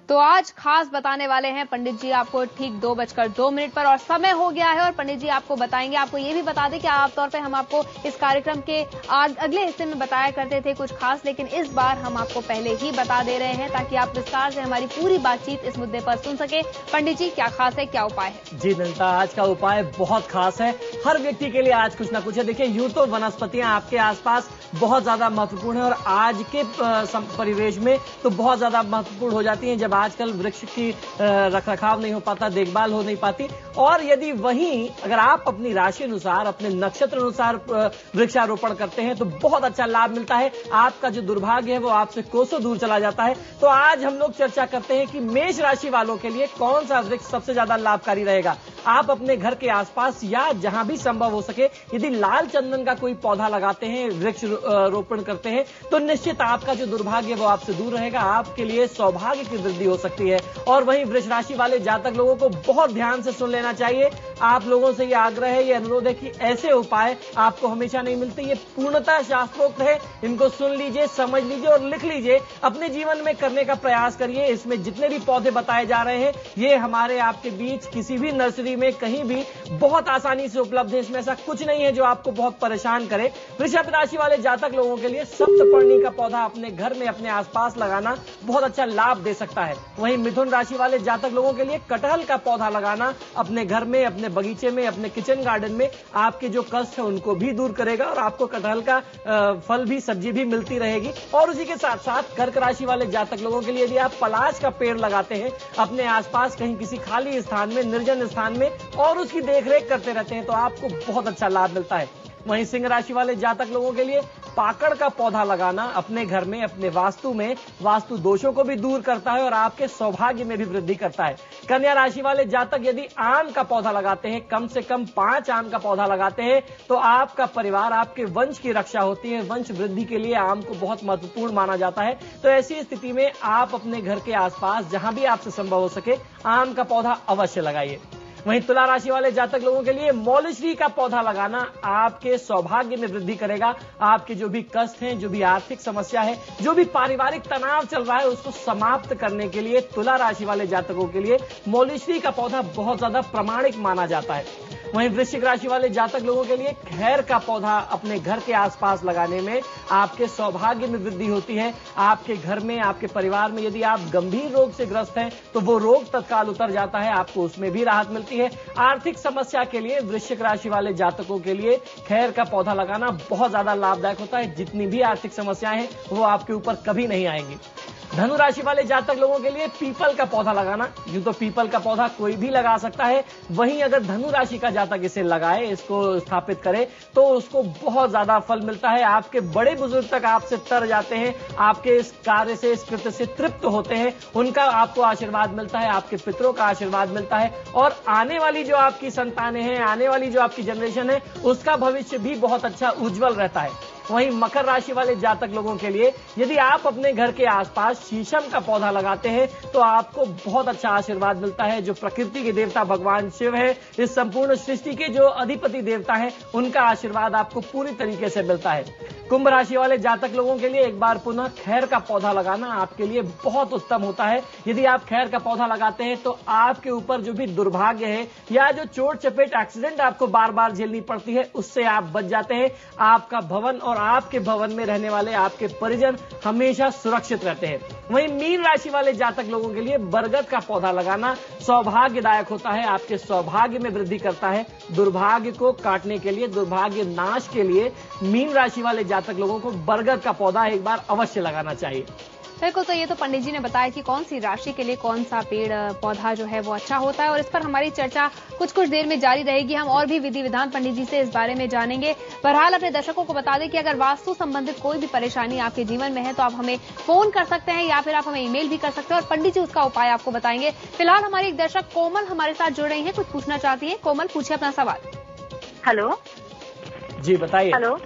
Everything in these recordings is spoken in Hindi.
तो आज खास बताने वाले हैं पंडित जी आपको ठीक 2:02 पर और समय हो गया है और पंडित जी आपको बताएंगे। आपको ये भी बता दें कि आमतौर पर हम आपको इस कार्यक्रम के अगले हिस्से में बताया करते थे कुछ खास, लेकिन इस बार हम आपको पहले ही बता दे रहे हैं ताकि आप विस्तार से हमारी पूरी बातचीत इस मुद्दे पर सुन सके। पंडित जी क्या खास है, क्या उपाय है? जी नंदिता, आज का उपाय बहुत खास है। हर व्यक्ति के लिए आज कुछ ना कुछ है। देखिए, यूं तो वनस्पतियां आपके आसपास बहुत ज्यादा महत्वपूर्ण है और आज के परिवेश में तो बहुत ज्यादा महत्वपूर्ण हो जाती हैं जब आजकल वृक्ष की रखरखाव नहीं हो पाता, देखभाल हो नहीं पाती। और यदि वहीं अगर आप अपनी राशि अनुसार, अपने नक्षत्र अनुसार वृक्षारोपण करते हैं तो बहुत अच्छा लाभ मिलता है। आपका जो दुर्भाग्य है वो आपसे कोसों दूर चला जाता है। तो आज हम लोग चर्चा करते हैं कि मेष राशि वालों के लिए कौन सा वृक्ष सबसे ज्यादा लाभकारी रहेगा। आप अपने घर के आसपास या जहां भी संभव हो सके यदि लाल चंदन का कोई पौधा लगाते हैं, वृक्ष रोपण करते हैं, तो निश्चित आपका जो दुर्भाग्य है वो आपसे दूर रहेगा। आपके लिए सौभाग्य की वृद्धि हो सकती है। और वहीं वृष राशि वाले जातक लोगों को बहुत ध्यान से सुन लेना चाहिए। आप लोगों से यह आग्रह है, यह अनुरोध है कि ऐसे उपाय आपको हमेशा नहीं मिलते। ये पूर्णतः शास्त्रोक्त है। इनको सुन लीजिए, समझ लीजिए और लिख लीजिए, अपने जीवन में करने का प्रयास करिए। इसमें जितने भी पौधे बताए जा रहे हैं ये हमारे आपके बीच किसी भी नर्सरी में कहीं भी बहुत आसानी से उपलब्ध है। इसमें ऐसा कुछ नहीं है जो आपको बहुत परेशान करे। वृषभ राशि वाले जातक लोगों के लिए सप्तपर्णी का पौधा अपने घर में, अपने आसपास लगाना बहुत अच्छा लाभ दे सकता है। वहीं मिथुन राशि वाले जातक लोगों के लिए कटहल का पौधा लगाना अपने घर में, अपने बगीचे में, अपने किचन गार्डन में आपके जो कष्ट है उनको भी दूर करेगा और आपको कटहल का फल भी, सब्जी भी मिलती रहेगी। और उसी के साथ साथ कर्क राशि वाले जातक लोगों के लिए यदि आप पलाश का पेड़ लगाते हैं अपने आसपास कहीं किसी खाली स्थान में, निर्जन स्थान में और उसकी देखरेख करते रहते हैं तो आपको बहुत अच्छा लाभ मिलता है। वहीं सिंह राशि वाले जातक लोगों के लिए पाकड़ का पौधा लगाना अपने घर में, अपने वास्तु में वास्तु दोषों को भी दूर करता है और आपके सौभाग्य में भी वृद्धि करता है। कन्या राशि वाले जातक यदि आम का पौधा लगाते हैं, कम से कम 5 आम का पौधा लगाते हैं तो आपका परिवार, आपके वंश की रक्षा होती है। वंश वृद्धि के लिए आम को बहुत महत्वपूर्ण माना जाता है। तो ऐसी स्थिति में आप अपने घर के आसपास जहां भी आपसे संभव हो सके आम का पौधा अवश्य लगाइए। वहीं तुला राशि वाले जातक लोगों के लिए मौलश्री का पौधा लगाना आपके सौभाग्य में वृद्धि करेगा। आपके जो भी कष्ट हैं, जो भी आर्थिक समस्या है, जो भी पारिवारिक तनाव चल रहा है उसको समाप्त करने के लिए तुला राशि वाले जातकों के लिए मौलश्री का पौधा बहुत ज्यादा प्रामाणिक माना जाता है। वहीं वृश्चिक राशि वाले जातक लोगों के लिए खैर का पौधा अपने घर के आसपास लगाने में आपके सौभाग्य में वृद्धि होती है। आपके घर में, आपके परिवार में यदि आप गंभीर रोग से ग्रस्त हैं तो वो रोग तत्काल उतर जाता है, आपको उसमें भी राहत मिलती है। आर्थिक समस्या के लिए वृश्चिक राशि वाले जातकों के लिए खैर का पौधा लगाना बहुत ज्यादा लाभदायक होता है। जितनी भी आर्थिक समस्याएं हैं वो आपके ऊपर कभी नहीं आएंगी। धनु राशि वाले जातक लोगों के लिए पीपल का पौधा लगाना, यूं तो पीपल का पौधा कोई भी लगा सकता है, वहीं अगर धनु राशि का जातक इसे लगाए, इसको स्थापित करे तो उसको बहुत ज्यादा फल मिलता है। आपके बड़े बुजुर्ग तक आपसे तर जाते हैं, आपके इस कार्य से, इस कृत्य से तृप्त होते हैं, उनका आपको आशीर्वाद मिलता है, आपके पितरों का आशीर्वाद मिलता है और आने वाली जो आपकी संतानें हैं, आने वाली जो आपकी जनरेशन है उसका भविष्य भी बहुत अच्छा उज्जवल रहता है। वहीं मकर राशि वाले जातक लोगों के लिए यदि आप अपने घर के आसपास शीशम का पौधा लगाते हैं तो आपको बहुत अच्छा आशीर्वाद मिलता है। जो प्रकृति के देवता भगवान शिव है, इस संपूर्ण सृष्टि के जो अधिपति देवता हैं, उनका आशीर्वाद आपको पूरी तरीके से मिलता है। कुंभ राशि वाले जातक लोगों के लिए एक बार पुनः खैर का पौधा लगाना आपके लिए बहुत उत्तम होता है। यदि आप खैर का पौधा लगाते हैं तो आपके ऊपर जो भी दुर्भाग्य है या जो चोट चपेट, एक्सीडेंट आपको बार बार झेलनी पड़ती है उससे आप बच जाते हैं। आपका भवन और आपके भवन में रहने वाले आपके परिजन हमेशा सुरक्षित रहते हैं। वहीं मीन राशि वाले जातक लोगों के लिए बरगद का पौधा लगाना सौभाग्यदायक होता है, आपके सौभाग्य में वृद्धि करता है। दुर्भाग्य को काटने के लिए, दुर्भाग्य नाश के लिए मीन राशि वाले जातक लोगों को बरगद का पौधा एक बार अवश्य लगाना चाहिए। बिल्कुल, तो ये तो पंडित जी ने बताया कि कौन सी राशि के लिए कौन सा पेड़ पौधा जो है वो अच्छा होता है और इस पर हमारी चर्चा कुछ देर में जारी रहेगी। हम और भी विधि विधान पंडित जी से इस बारे में जानेंगे। बहरहाल अपने दर्शकों को बता दें कि अगर वास्तु संबंधित कोई भी परेशानी आपके जीवन में है तो आप हमें फोन कर सकते हैं या फिर आप हमें ईमेल भी कर सकते हैं और पंडित जी उसका उपाय आपको बताएंगे। फिलहाल हमारी एक दर्शक कोमल हमारे साथ जुड़ रही है, कुछ पूछना चाहती है। कोमल, पूछिए अपना सवाल। हेलो जी बताइए। हेलो,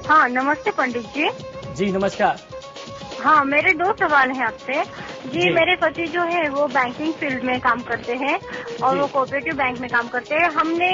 हाँ नमस्ते पंडित जी। जी नमस्कार। हाँ, मेरे 2 सवाल हैं आपसे। जी, मेरे पति जो है वो बैंकिंग फील्ड में काम करते हैं और वो कोऑपरेटिव बैंक में काम करते हैं।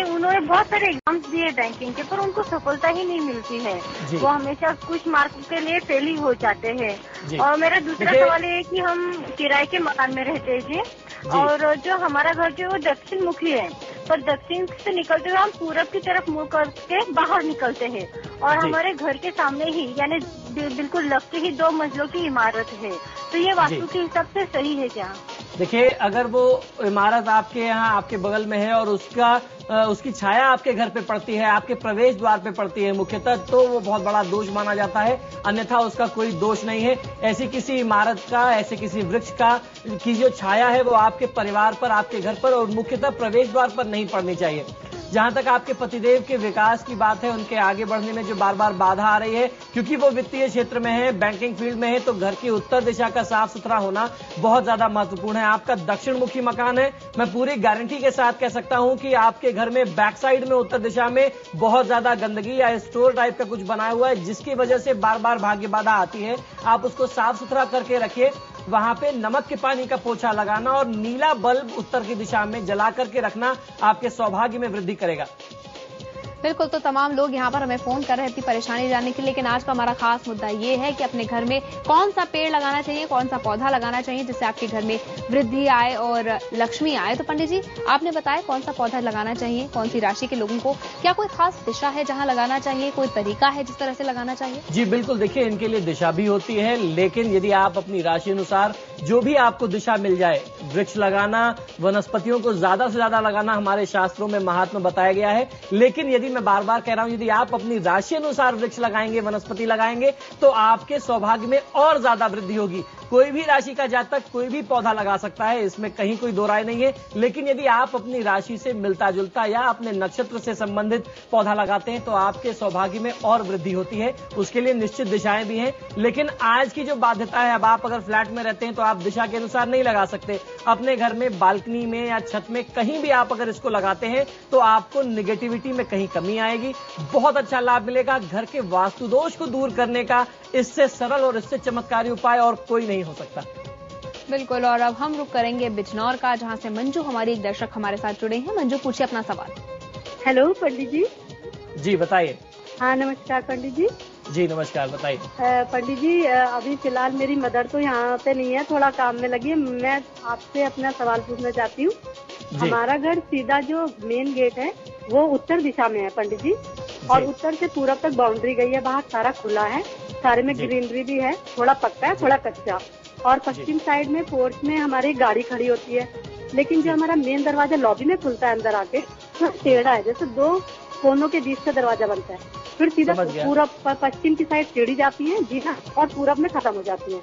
उन्होंने बहुत सारे एग्जाम्स दिए बैंकिंग के, पर उनको सफलता ही नहीं मिलती है। वो हमेशा कुछ मार्क्स के लिए फेल ही हो जाते हैं। और मेरा दूसरा सवाल ये है कि हम किराए के मकान में रहते हैं जी, और जो हमारा घर जो दक्षिण मुखी है, पर दक्षिण से निकलते हुए हम पूरब की तरफ मुड़ करके बाहर निकलते हैं और हमारे घर के सामने ही यानी बिल्कुल लग के ही 2 मंजिलों की इमारत है। तो ये वास्तु के हिसाब से सही है क्या? देखिए, अगर वो इमारत आपके यहाँ आपके बगल में है और उसकी छाया आपके घर पे पड़ती है, आपके प्रवेश द्वार पे पड़ती है मुख्यतः, तो वो बहुत बड़ा दोष माना जाता है। अन्यथा उसका कोई दोष नहीं है। ऐसी किसी इमारत का, ऐसे किसी वृक्ष की जो छाया है वो आपके परिवार पर, आपके घर पर और मुख्यतः प्रवेश द्वार पर नहीं पड़नी चाहिए। जहां तक आपके पतिदेव के विकास की बात है, उनके आगे बढ़ने में जो बार बार बाधा आ रही है, क्योंकि वो वित्तीय क्षेत्र में है, बैंकिंग फील्ड में है, तो घर की उत्तर दिशा का साफ सुथरा होना बहुत ज्यादा महत्वपूर्ण है। आपका दक्षिण मुखी मकान है, मैं पूरी गारंटी के साथ कह सकता हूं कि आपके घर में बैक साइड में उत्तर दिशा में बहुत ज्यादा गंदगी या स्टोर टाइप का कुछ बना हुआ है, जिसकी वजह से बार बार भाग्य बाधा आती है। आप उसको साफ सुथरा करके रखिए। वहां पे नमक के पानी का पोछा लगाना और नीला बल्ब उत्तर की दिशा में जला करके रखना आपके सौभाग्य में वृद्धि करेगा। बिल्कुल, तो तमाम लोग यहाँ पर हमें फोन कर रहे थे परेशानी जानने के लिए, लेकिन आज का हमारा खास मुद्दा ये है कि अपने घर में कौन सा पेड़ लगाना चाहिए, कौन सा पौधा लगाना चाहिए जिससे आपके घर में वृद्धि आए और लक्ष्मी आए। तो पंडित जी, आपने बताया कौन सा पौधा लगाना चाहिए, कौन सी राशि के लोगों को, क्या कोई खास दिशा है जहां लगाना चाहिए, कोई तरीका है जिस तरह से लगाना चाहिए? जी बिल्कुल, देखिए इनके लिए दिशा भी होती है, लेकिन यदि आप अपनी राशि अनुसार जो भी आपको दिशा मिल जाए, वृक्ष लगाना, वनस्पतियों को ज्यादा से ज्यादा लगाना हमारे शास्त्रों में महात्मा बताया गया है। लेकिन यदि मैं बार बार कह रहा हूं, यदि आप अपनी राशि अनुसार वृक्ष लगाएंगे, वनस्पति लगाएंगे, तो आपके सौभाग्य में और ज्यादा वृद्धि होगी। कोई भी राशि का जातक कोई भी पौधा लगा सकता है, इसमें कहीं कोई दो राय नहीं है। लेकिन यदि आप अपनी राशि से मिलता जुलता या अपने नक्षत्र से संबंधित पौधा लगाते हैं तो आपके सौभाग्य में और वृद्धि होती है। उसके लिए निश्चित दिशाएं भी हैं, लेकिन आज की जो बाध्यता है, अब आप अगर फ्लैट में रहते हैं तो आप दिशा के अनुसार नहीं लगा सकते। अपने घर में बालकनी में या छत में कहीं भी आप अगर इसको लगाते हैं तो आपको निगेटिविटी में कहीं कमी आएगी, बहुत अच्छा लाभ मिलेगा। घर के वास्तु दोष को दूर करने का इससे सरल और इससे चमत्कारी उपाय और कोई नहीं हो सकता। बिल्कुल, और अब हम रुक करेंगे बिजनौर का, जहां से मंजू हमारी एक दर्शक हमारे साथ जुड़े हैं। मंजू, पूछिए अपना सवाल। हेलो पंडित जी। जी बताइए। हाँ नमस्कार पंडित जी। जी नमस्कार, बताइए। पंडित जी, अभी फिलहाल मेरी मदर तो यहाँ पे नहीं है, थोड़ा काम में लगी है। मैं आपसे अपना सवाल पूछना चाहती हूँ। हमारा घर सीधा जो मेन गेट है वो उत्तर दिशा में है पंडित जी, और उत्तर से पूरब तक बाउंड्री गई है, बाहर सारा खुला है, सारे में ग्रीनरी भी है, थोड़ा पक्का है थोड़ा कच्चा। और पश्चिम साइड में पोर्च में हमारी गाड़ी खड़ी होती है, लेकिन जो हमारा मेन दरवाजा लॉबी में खुलता है अंदर आके, वो टेढ़ा है, जैसे 2 कोनों के बीच से दरवाजा बनता है। फिर सीधा पूरब पश्चिम की साइड सीढ़ी जाती है जी हाँ, और पूरब में खत्म हो जाती है।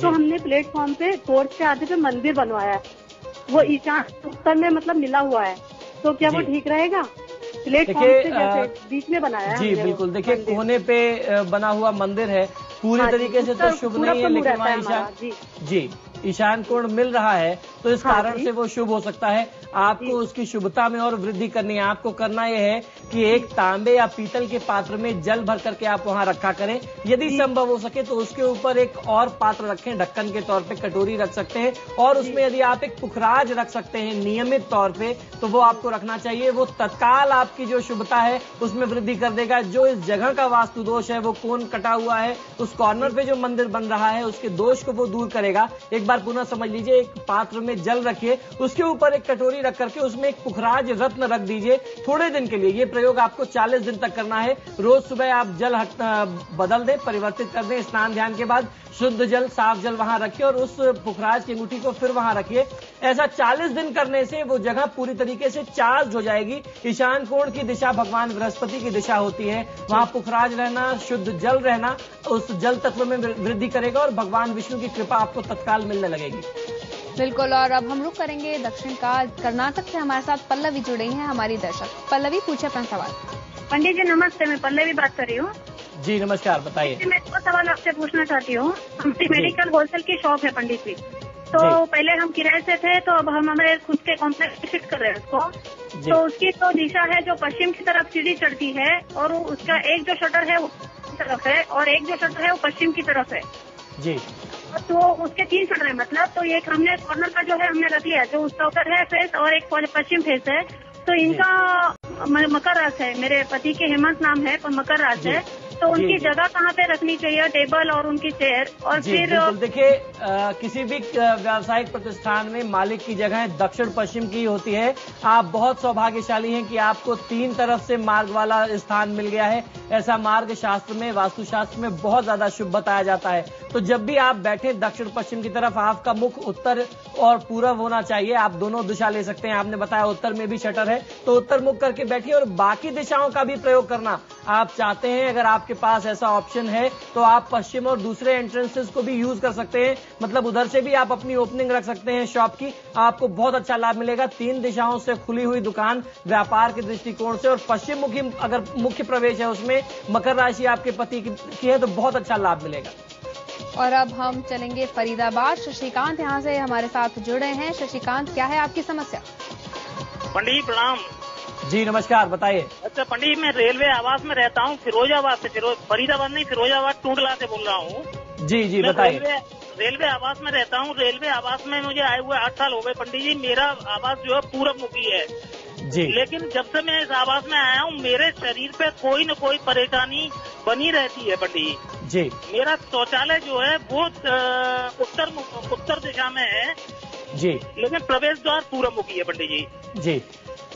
तो हमने प्लेटफॉर्म पे पोर्च के आधे पे मंदिर बनवाया है, वो ईशान उत्तर में मतलब मिला हुआ है, तो क्या वो ठीक रहेगा? प्लेटफॉर्म से जैसे बीच में बनाया है। जी बिल्कुल, देखिए कोने पे बना हुआ मंदिर है, पूरी तरीके से तो शुभ नहीं है, लेकिन वहाँ ईशान जी ईशान कोण मिल रहा है, तो इस कारण से वो शुभ हो सकता है। आपको उसकी शुभता में और वृद्धि करनी है। आपको करना यह है कि एक तांबे या पीतल के पात्र में जल भर करके आप वहां रखा करें। यदि संभव हो सके तो उसके ऊपर एक और पात्र रखें, ढक्कन के तौर पे कटोरी रख सकते हैं, और उसमें यदि आप एक पुखराज रख सकते हैं नियमित तौर पे, तो वो आपको रखना चाहिए। वो तत्काल आपकी जो शुभता है उसमें वृद्धि कर देगा। जो इस जगह का वास्तु दोष है, वो कोण कटा हुआ है, उस कॉर्नर पे जो मंदिर बन रहा है उसके दोष को वो दूर करेगा। एक बार पुनः समझ लीजिए, एक पात्र में जल रखिए, उसके ऊपर एक कटोरी रख करके उसमें एक पुखराज रत्न रख दीजिए थोड़े दिन के लिए। ये प्रयोग आपको 40 दिन तक करना है। रोज सुबह आप जल बदल दें, परिवर्तित कर दें, स्नान ध्यान के बाद शुद्ध जल, साफ जल वहां रखिए और उस पुखराज की अंगूठी को फिर वहां रखिए। ऐसा 40 दिन करने से वो जगह पूरी तरीके से चार्ज हो जाएगी। ईशान कोण की दिशा भगवान बृहस्पति की दिशा होती है, वहां पुखराज रहना, शुद्ध जल रहना उस जल तत्व में वृद्धि करेगा और भगवान विष्णु की कृपा आपको तत्काल मिलने लगेगी। बिल्कुल, और अब हम रुक करेंगे दक्षिण का, कर्नाटक से हमारे साथ पल्लवी जुड़े हैं हमारी दर्शक। पल्लवी, पूछिए अपना सवाल। पंडित जी नमस्ते, मैं पल्लवी बात कर रही हूँ। जी नमस्कार, बताइए। मैं एक सवाल आपसे पूछना चाहती हूँ। हमारी मेडिकल होलसेल की शॉप है पंडित जी, तो पहले हम किराए से थे, तो अब हम हमारे खुद के कॉम्प्लेक्स में शिफ्ट कर रहे हैं उसको। तो उसकी तो दिशा है जो पश्चिम की तरफ सीढ़ी चढ़ती है, और उसका एक जो शटर है वो तरफ है और एक जो शटर है वो पश्चिम की तरफ है। जी। तो उसके 3 शटर है मतलब, तो एक हमने कॉर्नर का जो है हमने रख लिया, जो उसका ऊपर है फेस और एक पश्चिम फेस है। तो इनका मकर राशि है, मेरे पति के हेमंत नाम है, पर मकर राशि है। तो उनकी जगह कहाँ पे रखनी चाहिए, टेबल और उनकी चेयर? और फिर देखिए, किसी भी व्यावसायिक प्रतिष्ठान में मालिक की जगह दक्षिण पश्चिम की होती है। आप बहुत सौभाग्यशाली हैं कि आपको 3 तरफ से मार्ग वाला स्थान मिल गया है। ऐसा मार्ग शास्त्र में, वास्तुशास्त्र में बहुत ज्यादा शुभ बताया जाता है। तो जब भी आप बैठे दक्षिण पश्चिम की तरफ, आपका मुख उत्तर और पूरब होना चाहिए। आप दोनों दिशा ले सकते हैं। आपने बताया उत्तर में भी शटर है, तो उत्तर मुख करके बैठिए और बाकी दिशाओं का भी प्रयोग करना आप चाहते हैं। अगर आपके पास ऐसा ऑप्शन है तो आप पश्चिम और दूसरे एंट्रेंसेस को भी यूज कर सकते हैं। मतलब उधर से भी आप अपनी ओपनिंग रख सकते हैं शॉप की, आपको बहुत अच्छा लाभ मिलेगा। 3 दिशाओं से खुली हुई दुकान व्यापार के दृष्टिकोण से, और पश्चिम मुखी अगर मुख्य प्रवेश है उसमें मकर राशि आपके पति की है तो बहुत अच्छा लाभ मिलेगा। और अब हम चलेंगे फरीदाबाद। शशिकांत यहाँ से हमारे साथ जुड़ रहे हैं। शशिकांत, क्या है आपकी समस्या? पंडित जी प्रणाम। जी नमस्कार, बताइए। अच्छा पंडित, मैं रेलवे आवास में रहता हूँ, फिरोजाबाद से, फरीदाबाद नहीं, फिरोजाबाद टूंडला से बोल रहा हूँ। जी बताइए। रेलवे आवास में रहता हूँ। रेलवे आवास में मुझे आए हुए 8 साल हो गए पंडित जी। मेरा आवास जो है पूरब मुखी है जी, लेकिन जब से मैं इस आवास में आया हूँ मेरे शरीर पे कोई न कोई परेशानी बनी रहती है पंडित जी। मेरा शौचालय जो है वो उत्तर दिशा में है जी, लेकिन प्रवेश द्वार पूरब मुखी है पंडित जी। जी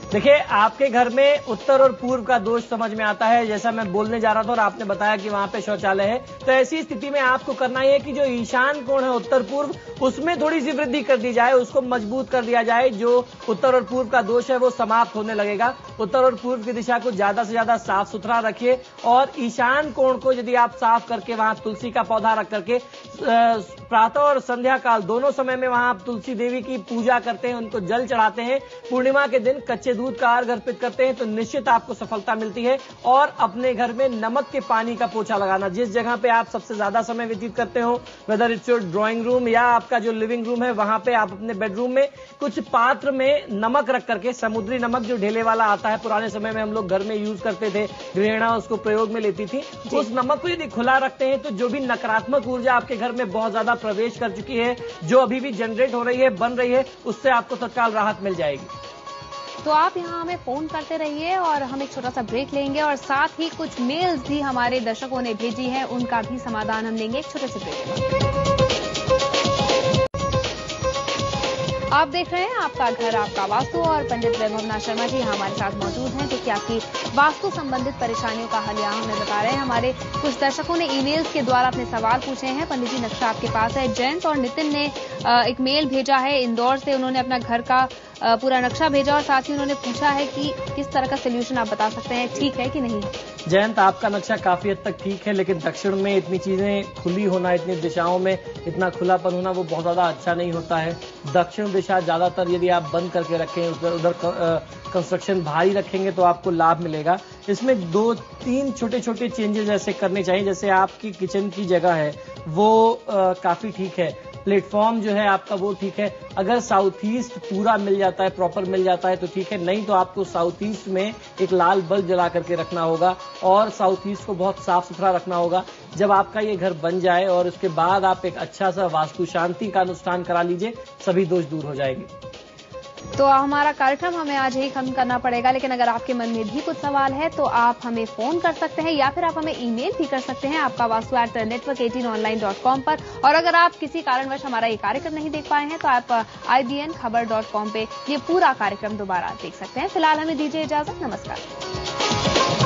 देखिए, आपके घर में उत्तर और पूर्व का दोष समझ में आता है, जैसा मैं बोलने जा रहा था और आपने बताया कि वहां पे शौचालय है। तो ऐसी स्थिति में आपको करना है कि जो ईशान कोण है उत्तर पूर्व, उसमें थोड़ी सी वृद्धि कर दी जाए, उसको मजबूत कर दिया जाए। जो उत्तर और पूर्व का दोष है वो समाप्त होने लगेगा। उत्तर और पूर्व की दिशा को ज्यादा से ज्यादा साफ सुथरा रखिए, और ईशान कोण को यदि आप साफ करके वहां तुलसी का पौधा रख करके प्रातः और संध्या काल दोनों समय में वहां आप तुलसी देवी की पूजा करते हैं, उनको जल चढ़ाते हैं, पूर्णिमा के दिन कच्चे दूध का अर्घ अर्पित करते हैं, तो निश्चित आपको सफलता मिलती है। और अपने घर में नमक के पानी का पोछा लगाना, जिस जगह पे आप सबसे ज्यादा समय व्यतीत करते हो, whether it's your drawing room या आपका जो लिविंग रूम है, वहां पे आप अपने बेडरूम में कुछ पात्र में नमक रख करके, समुद्री नमक जो ढेले वाला आता है, पुराने समय में हम लोग घर में यूज करते थे, गृहिणा उसको प्रयोग में लेती थी, उस नमक को यदि खुला रखते हैं तो जो भी नकारात्मक ऊर्जा आपके घर में बहुत ज्यादा प्रवेश कर चुकी है, जो अभी भी जनरेट हो रही है, बन रही है, उससे आपको तत्काल राहत मिल जाएगी। तो आप यहाँ हमें फोन करते रहिए और हम एक छोटा सा ब्रेक लेंगे, और साथ ही कुछ मेल्स भी हमारे दर्शकों ने भेजी हैं, उनका भी समाधान हम लेंगे एक छोटे से ब्रेक। आप देख रहे हैं आपका घर आपका वास्तु, और पंडित वैभवनाथ शर्मा जी हमारे साथ मौजूद हैं, जो कि आपकी वास्तु संबंधित परेशानियों का हल यहाँ हमें बता रहे हैं। हमारे कुछ दर्शकों ने ईमेल्स के द्वारा अपने सवाल पूछे हैं। पंडित जी, नक्शा आपके पास है। जयंत और नितिन ने एक मेल भेजा है इंदौर से, उन्होंने अपना घर का पूरा नक्शा भेजा और साथ ही उन्होंने पूछा है कि किस तरह का सोल्यूशन आप बता सकते हैं, ठीक है कि नहीं? जयंत, आपका नक्शा काफी हद तक ठीक है, लेकिन दक्षिण में इतनी चीजें खुली होना, इतनी दिशाओं में इतना खुलापन होना वो बहुत ज्यादा अच्छा नहीं होता है। दक्षिण दिशा ज्यादातर यदि आप बंद करके रखें, उधर कंस्ट्रक्शन भारी रखेंगे तो आपको लाभ मिलेगा। इसमें 2-3 छोटे छोटे चेंजेस ऐसे करने चाहिए। जैसे आपकी किचन की जगह है वो काफी ठीक है, प्लेटफॉर्म जो है आपका वो ठीक है। अगर साउथ ईस्ट पूरा मिल जाता है, प्रॉपर मिल जाता है तो ठीक है, नहीं तो आपको साउथ ईस्ट में एक लाल बल्ब जला करके रखना होगा और साउथ ईस्ट को बहुत साफ सुथरा रखना होगा। जब आपका ये घर बन जाए और उसके बाद आप एक अच्छा सा वास्तु शांति का अनुष्ठान करा लीजिए, सभी दोष दूर हो जाएंगे। तो हमारा कार्यक्रम हमें आज ही खत्म करना पड़ेगा, लेकिन अगर आपके मन में भी कुछ सवाल है तो आप हमें फोन कर सकते हैं या फिर आप हमें ईमेल भी कर सकते हैं आपका वास्तु @network18online.com पर। और अगर आप किसी कारणवश हमारा ये कार्यक्रम नहीं देख पाए हैं तो आप IBNKhabar.com पे ये पूरा कार्यक्रम दोबारा देख सकते हैं। फिलहाल हमें दीजिए इजाजत, नमस्कार।